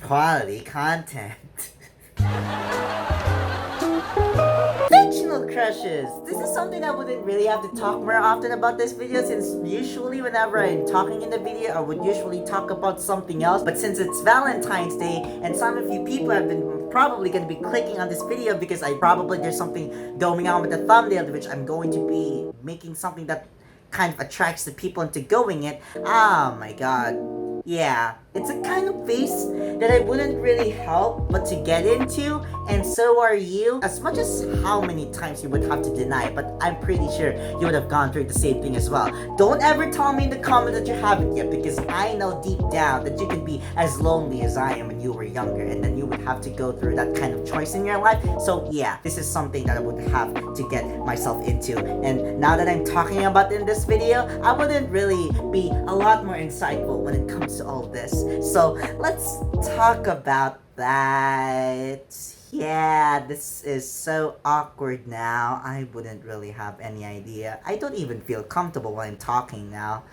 quality content. Fictional crushes! This is something I wouldn't really have to talk more often about this video, since usually whenever I'm talking in the video, I would usually talk about something else. But since it's Valentine's Day, and some of you people have been probably going to be clicking on this video because there's something going on with the thumbnail, which I'm going to be making something that kind of attracts the people into going it. Oh my god. Yeah, it's a kind of phase that I wouldn't really help but to get into, and so are you. As much as how many times you would have to deny it, but I'm pretty sure you would have gone through the same thing as well. Don't ever tell me in the comments that you haven't yet, because I know deep down that you can be as lonely as I am when you were younger, and then you would have to go through that kind of choice in your life. So yeah, this is something that I would have to get myself into, and now that I'm talking about it in this video, I wouldn't really be a lot more insightful when it comes to all this. So let's talk about that. Yeah, this is so awkward now. I wouldn't really have any idea. I don't even feel comfortable when I'm talking now.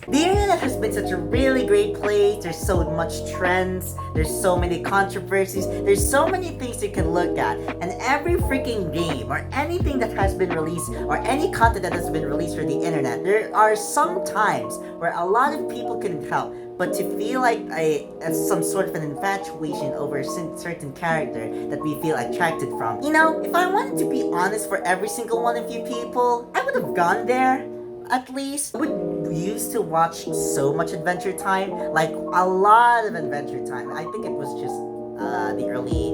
The internet has been such a really great place. There's so much trends, there's so many controversies, there's so many things you can look at, and every freaking game or anything that has been released or any content that has been released for the internet, there are some times where a lot of people couldn't help but to feel like some sort of an infatuation over a certain character that we feel attracted from. You know, if I wanted to be honest for every single one of you people, I would have gone there. At least, we used to watch so much Adventure Time, like a lot of Adventure Time. I think it was just the early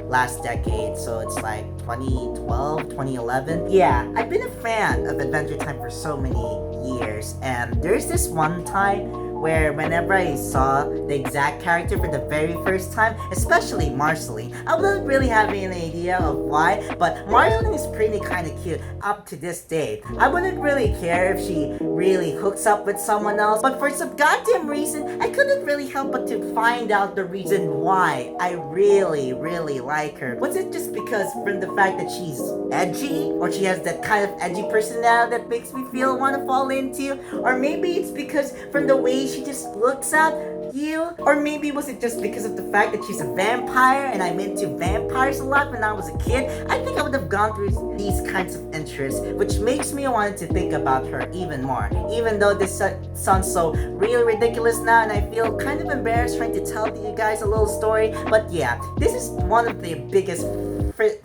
last decade, so it's like 2012, 2011. Yeah, I've been a fan of Adventure Time for so many years, and there's this one time where whenever I saw the exact character for the very first time, especially Marceline, I wouldn't really have any idea of why, but Marceline is pretty kind of cute up to this day. I wouldn't really care if she really hooks up with someone else, but for some goddamn reason, I couldn't really help but to find out the reason why I really like her. Was it just because from the fact that she's edgy, or she has that kind of edgy personality that makes me want to fall into, or maybe it's because from the way she just looks at you, or maybe was it just because of the fact that she's a vampire and I'm into vampires a lot when I was a kid? I think I would have gone through these kinds of interests, which makes me want to think about her even more, even though this sounds so really ridiculous now, and I feel kind of embarrassed trying to tell you guys a little story. But yeah, this is one of the biggest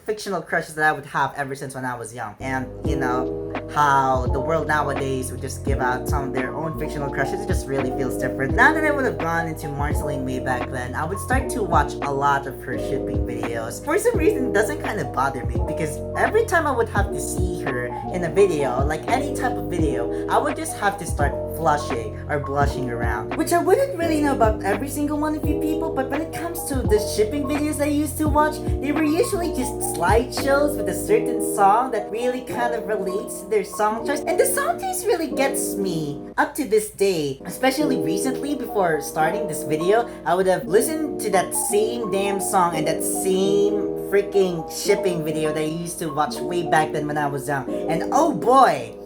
fictional crushes that I would have ever since when I was young. And you know how the world nowadays would just give out some of their own fictional crushes. It just really feels different. Now that I would have gone into Marceline way back then, I would start to watch a lot of her shipping videos. For some reason, it doesn't kind of bother me, because every time I would have to see her in a video, like any type of video, I would just have to start flushing or blushing around, which I wouldn't really know about every single one of you people. But when it comes to the shipping videos I used to watch, they were usually just slideshows with a certain song that really kind of relates to their song choice, and the song choice really gets me up to this day. Especially recently, before starting this video, I would have listened to that same damn song and that same freaking shipping video that I used to watch way back then when I was young, and oh boy,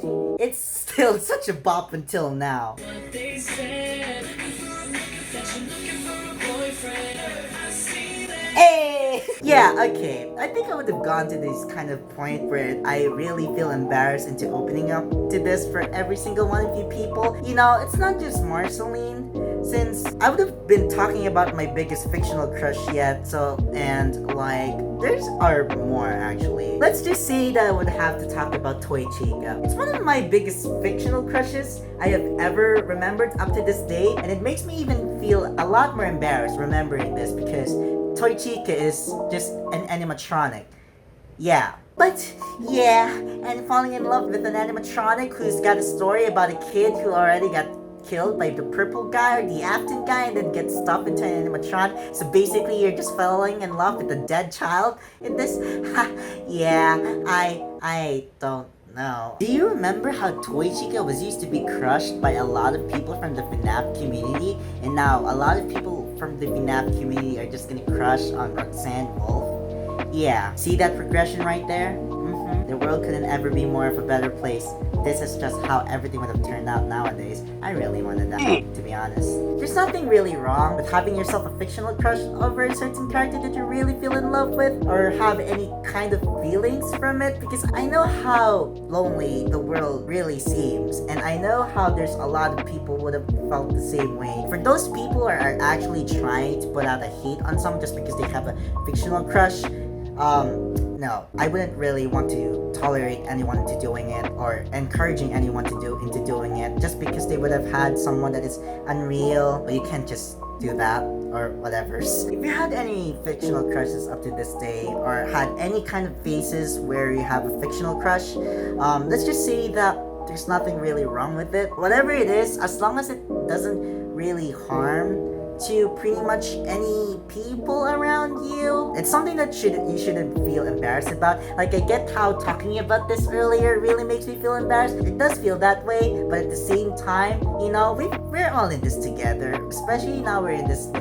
it's still such a bop until now. Hey! Yeah, okay. I think I would have gone to this kind of point where I really feel embarrassed into opening up to this for every single one of you people. You know, it's not just Marceline, since I would have been talking about my biggest fictional crush yet, and there's are more actually. Let's just say that I would have to talk about Toy Chica. It's one of my biggest fictional crushes I have ever remembered up to this day, and it makes me even feel a lot more embarrassed remembering this, because Toy Chica is just an animatronic. Yeah. But yeah, and falling in love with an animatronic who's got a story about a kid who already got killed by the purple guy or the Afton guy and then gets stuffed into an animatronic. So basically you're just falling in love with a dead child in this. Yeah, I don't know. Do you remember how Toy Chica was used to be crushed by a lot of people from the FNAF community, and now a lot of people from the FNAF community are just gonna crush on Roxanne Wolf? Yeah, see that progression right there? The world couldn't ever be more of a better place. This is just how everything would have turned out nowadays. I really wanted that, to be honest. There's nothing really wrong with having yourself a fictional crush over a certain character that you really feel in love with, or have any kind of feelings from it, because I know how lonely the world really seems, and I know how there's a lot of people would have felt the same way. For those people who are actually trying to put out a hate on someone just because they have a fictional crush, no, I wouldn't really want to tolerate anyone into doing it or encouraging anyone to doing it just because they would have had someone that is unreal. But you can't just do that or whatever. If you had any fictional crushes up to this day, or had any kind of phases where you have a fictional crush, let's just say that there's nothing really wrong with it. Whatever it is, as long as it doesn't really harm to pretty much any people around you, it's something that you shouldn't feel embarrassed about. Like, I get how talking about this earlier really makes me feel embarrassed. It does feel that way, but at the same time, you know, we're all in this together. Especially now we're in this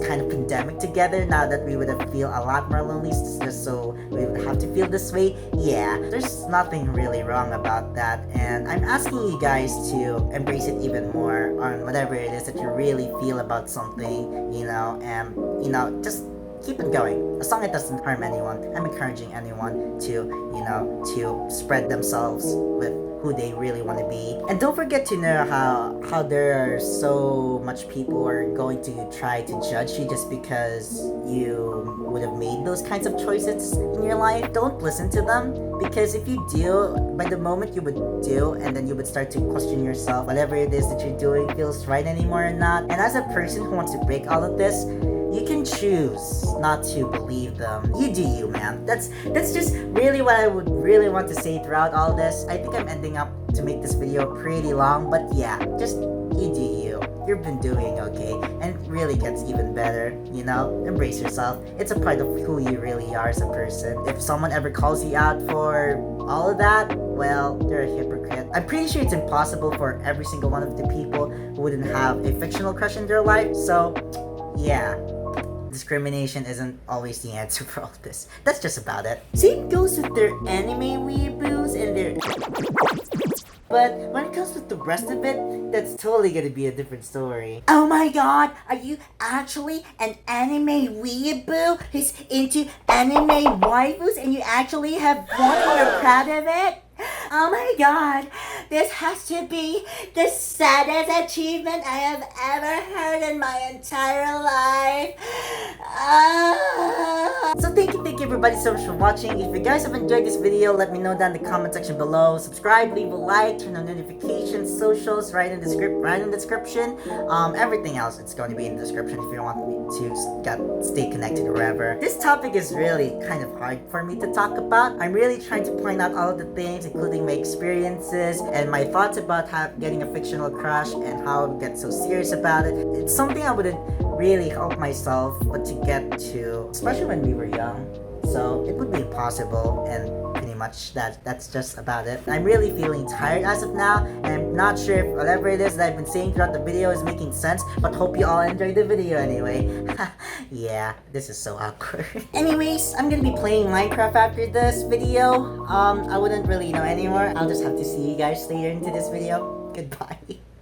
kind of pandemic together. Now that we would have feel a lot more lonely, just so we would have to feel this way. Yeah, there's nothing really wrong about that, and I'm asking you guys to embrace it even more on whatever it is that you really feel about something, you know, and you know, just keep it going. As long as it doesn't harm anyone, I'm encouraging anyone to, you know, to spread themselves with who they really want to be. And don't forget to know how there are so much people who are going to try to judge you just because you would have made those kinds of choices in your life. Don't listen to them, because if you do, by the moment you would do, and then you would start to question yourself, whatever it is that you're doing feels right anymore or not. And as a person who wants to break all of this, you can choose not to believe them. You do you, man. That's just really what I would really want to say throughout all this. I think I'm ending up to make this video pretty long, but yeah, just you do you. You've been doing okay, and it really gets even better, you know? Embrace yourself. It's a part of who you really are as a person. If someone ever calls you out for all of that, well, they're a hypocrite. I'm pretty sure it's impossible for every single one of the people who wouldn't have a fictional crush in their life, so yeah. Discrimination isn't always the answer for all this. That's just about it. Same goes with their anime weeaboos and their... But when it comes with the rest of it, that's totally gonna be a different story. Oh my god, are you actually an anime weeaboo who's into anime waifus and you actually have one and you're proud of it? Oh my god, this has to be the saddest achievement I have ever heard in my entire life. So thank you everybody so much for watching. If you guys have enjoyed this video, let me know down in the comment section below. Subscribe, leave a like, turn on notifications, socials, right in the description. Everything else, it's going to be in the description if you want me to stay connected or wherever. This topic is really kind of hard for me to talk about. I'm really trying to point out all of the things, including my experiences and my thoughts about getting a fictional crush and how I get so serious about it. It's something I wouldn't really help myself but to get to, especially when we were young. So it would be impossible, and pretty much that's just about it. I'm really feeling tired as of now, and I'm not sure if whatever it is that I've been saying throughout the video is making sense, but hope you all enjoyed the video anyway. Yeah, this is so awkward. Anyways, I'm gonna be playing Minecraft after this video. I wouldn't really know anymore. I'll just have to see you guys later into this video. Goodbye.